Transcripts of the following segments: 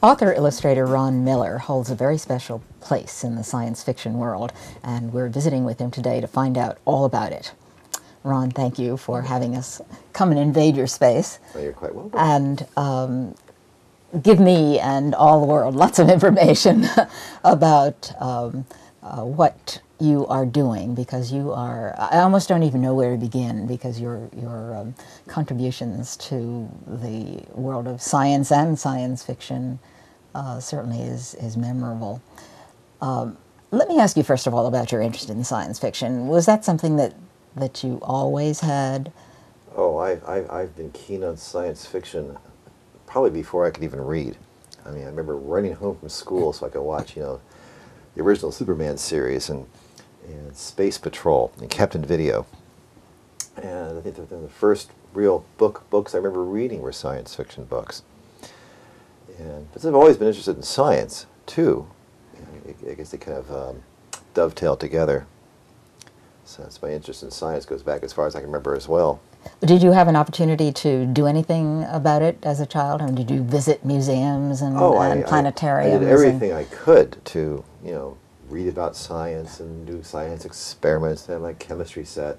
Author-illustrator Ron Miller holds a very special place in the science fiction world, and we're visiting with him today to find out all about it. Ron, thank you for having us come and invade your space. Oh, you're quite welcome. And give me and all the world lots of information about what you are doing, because you are, I almost don't even know where to begin, because your contributions to the world of science and science fiction certainly is memorable. Let me ask you first of all about your interest in science fiction. Was that something that you always had? Oh, I've been keen on science fiction probably before I could even read. I mean, I remember running home from school so I could watch, you know, the original Superman series and Space Patrol and Captain Video. And I think that the first real books I remember reading were science fiction books. But I've always been interested in science, too. I guess they kind of dovetail together. So my interest in science goes back as far as I can remember as well. Did you have an opportunity to do anything about it as a child? I mean, did you visit museums and planetariums? I did everything I could to, you know, read about science and do science experiments and have my chemistry set.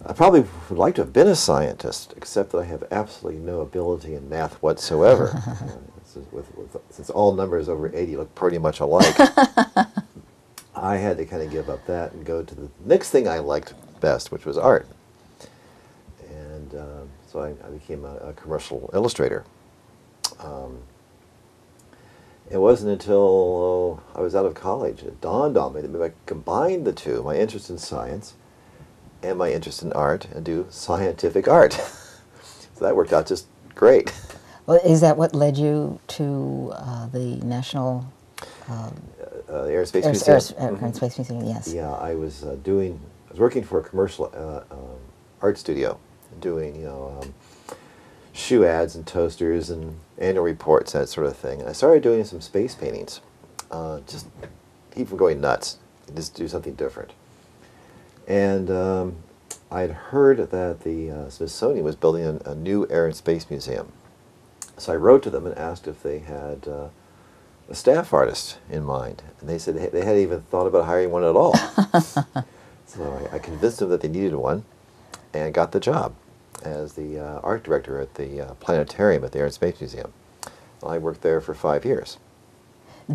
I probably would like to have been a scientist, except that I have absolutely no ability in math whatsoever. Since all numbers over 80 look pretty much alike, I had to kind of give up that and go to the next thing I liked best, which was art. And so I became a commercial illustrator. It wasn't until I was out of college it dawned on me that maybe I could combine the two, my interest in science and my interest in art, and do scientific art. So that worked out just great. Well, is that what led you to the National the Air and Space Museum? Air and Space Museum, yes. Yeah, I was working for a commercial art studio, doing, you know, shoe ads and toasters and annual reports, that sort of thing. And I started doing some space paintings, just keep from going nuts, just do something different. And I had heard that the Smithsonian was building a new Air and Space Museum. So I wrote to them and asked if they had a staff artist in mind. And they said they hadn't even thought about hiring one at all. So I convinced them that they needed one and got the job as the art director at the planetarium at the Air and Space Museum. I worked there for 5 years.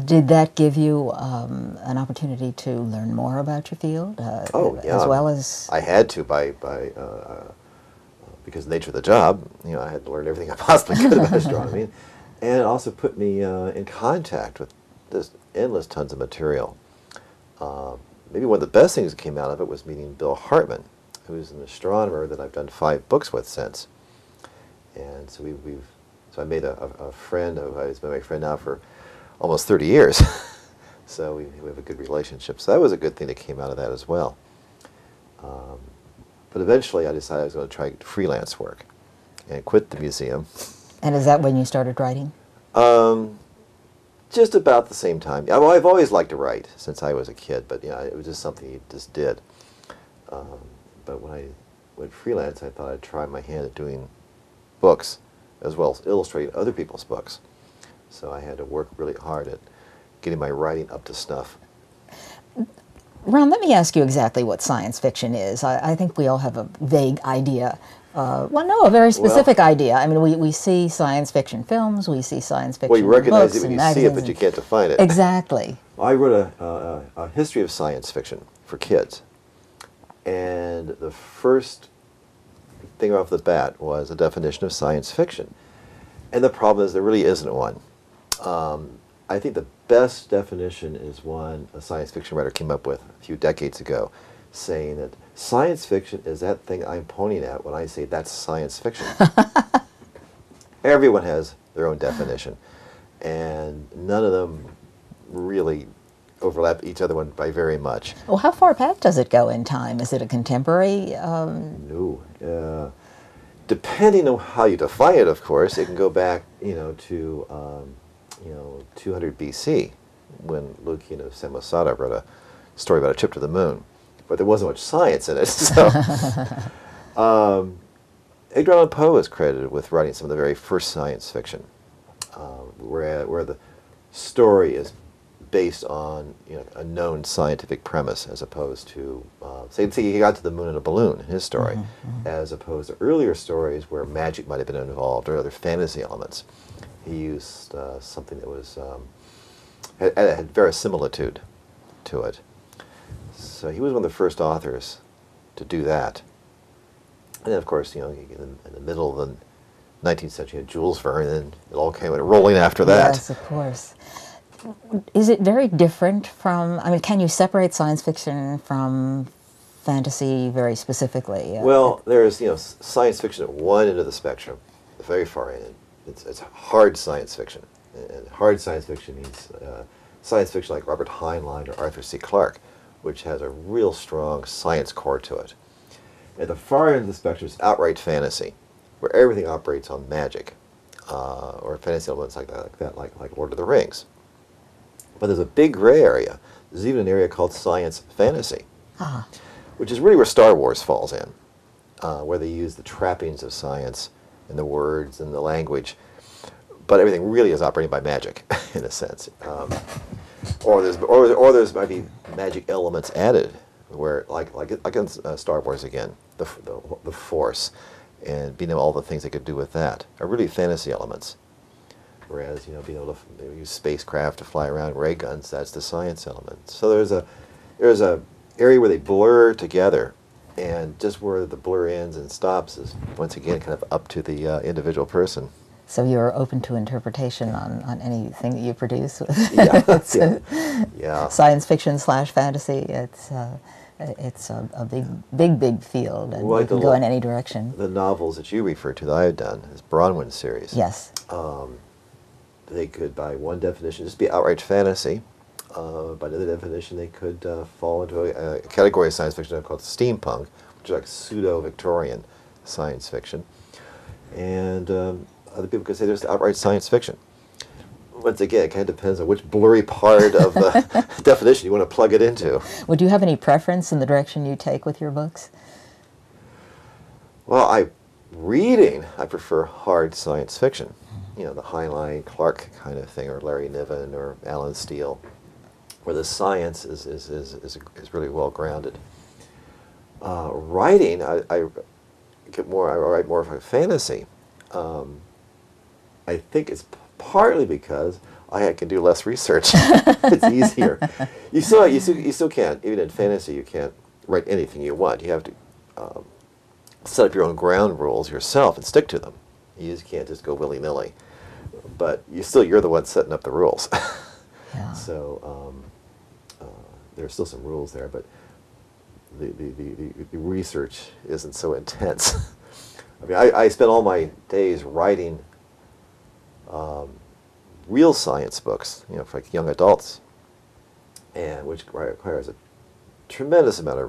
Did that give you an opportunity to learn more about your field? Oh, yeah. As well as... I had to because of the nature of the job. You know, I had to learn everything I possibly could about astronomy. And it also put me in contact with just endless tons of material. Maybe one of the best things that came out of it was meeting Bill Hartman, who's an astronomer that I've done 5 books with since. And so so I made a friend. He's been my friend now for almost 30 years. So we have a good relationship. So that was a good thing that came out of that as well. But eventually I decided I was going to try freelance work and quit the museum. And is that when you started writing? Just about the same time. Yeah, well, I've always liked to write since I was a kid, but yeah, it was just something you just did. But when I went freelance, I thought I'd try my hand at doing books as well as illustrating other people's books. So I had to work really hard at getting my writing up to snuff. Ron, let me ask you exactly what science fiction is. I think we all have a vague idea. Well, no, a very specific idea. I mean, we see science fiction films, we see science fiction books. Well, you recognize it when you see it, magazines. but you can't define it. Exactly. I wrote a history of science fiction for kids. And the first thing off the bat was a definition of science fiction. And the problem is there really isn't one. I think the best definition is one a science fiction writer came up with a few decades ago, saying that science fiction is that thing I'm pointing at when I say that's science fiction. Everyone has their own definition, and none of them really overlap each other one by very much. Well, how far back does it go in time? Is it a contemporary? No. Depending on how you define it, of course, it can go back, to 200 BC, when Lucian of Samosata wrote a story about a trip to the moon. But there wasn't much science in it, so. Edgar Allan Poe is credited with writing some of the very first science fiction, where the story is based on a known scientific premise, as opposed to, say he got to the moon in a balloon in his story, as opposed to earlier stories where magic might have been involved or other fantasy elements. He used something that was had verisimilitude to it. So he was one of the first authors to do that. And then, of course, in the middle of the 19th century, Jules Verne, and it all came rolling after that. Yes, of course. Is it very different from, can you separate science fiction from fantasy very specifically? Well, there's, science fiction at one end of the spectrum, the very far end. It's hard science fiction. And hard science fiction means science fiction like Robert Heinlein or Arthur C. Clarke, which has a real strong science core to it. At the far end of the spectrum is outright fantasy, where everything operates on magic, or fantasy elements like Lord of the Rings. But there's a big gray area. There's even an area called science fantasy, which is really where Star Wars falls in, where they use the trappings of science and the words and the language, but everything really is operating by magic, in a sense. Or there's might be magic elements added, where like in Star Wars again, the Force, and being able all the things they could do with that are really fantasy elements. Whereas being able to use spacecraft to fly around, ray guns, that's the science element. So there's a area where they blur together, and just where the blur ends and stops is once again kind of up to the individual person. So you're open to interpretation on anything that you produce. Yeah. Science fiction / fantasy. It's a big field, and you can go in any direction. The novels that you referred to that I had done, this Bronwyn series. Yes. They could, by one definition, just be outright fantasy. By another definition, they could fall into a category of science fiction called steampunk, which is like pseudo-Victorian science fiction. And other people could say there's outright science fiction. Once again, it kind of depends on which blurry part of the definition you want to plug it into. Would you have any preference in the direction you take with your books? Well, I prefer hard science fiction. The Heinlein, Clarke kind of thing, or Larry Niven, or Alan Steele, where the science is really well grounded. Writing, I write more of a fantasy. I think it's partly because I can do less research. It's easier. You still can't, even in fantasy, you can't write anything you want. You have to set up your own ground rules yourself and stick to them. You just can't just go willy-nilly. But you're the one setting up the rules. Yeah. So there's still some rules there, but the research isn't so intense. I spend all my days writing real science books, for young adults, and which requires a tremendous amount of